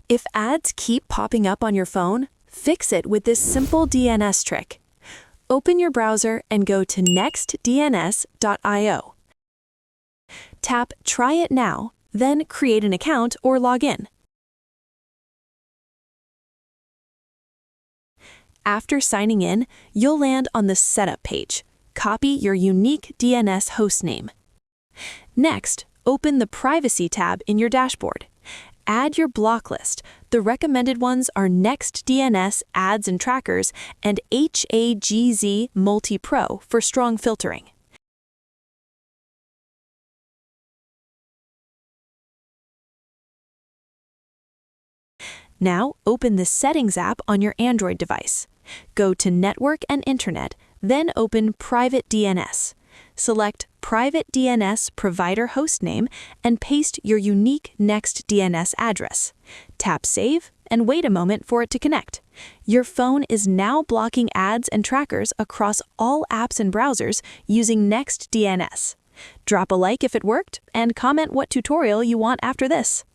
If ads keep popping up on your phone, fix it with this simple DNS trick. Open your browser and go to nextdns.io. Tap Try It Now, then create an account or log in. After signing in, you'll land on the Setup page. Copy your unique DNS hostname. Next, open the Privacy tab in your dashboard. Add your block list. The recommended ones are NextDNS Ads and Trackers and HaGeZi Multi PRO for strong filtering. Now, open the Settings app on your Android device. Go to Network and Internet, then open Private DNS. Select Private DNS Provider Hostname and paste your unique NextDNS address. Tap Save and wait a moment for it to connect. Your phone is now blocking ads and trackers across all apps and browsers using NextDNS. Drop a like if it worked and comment what tutorial you want after this.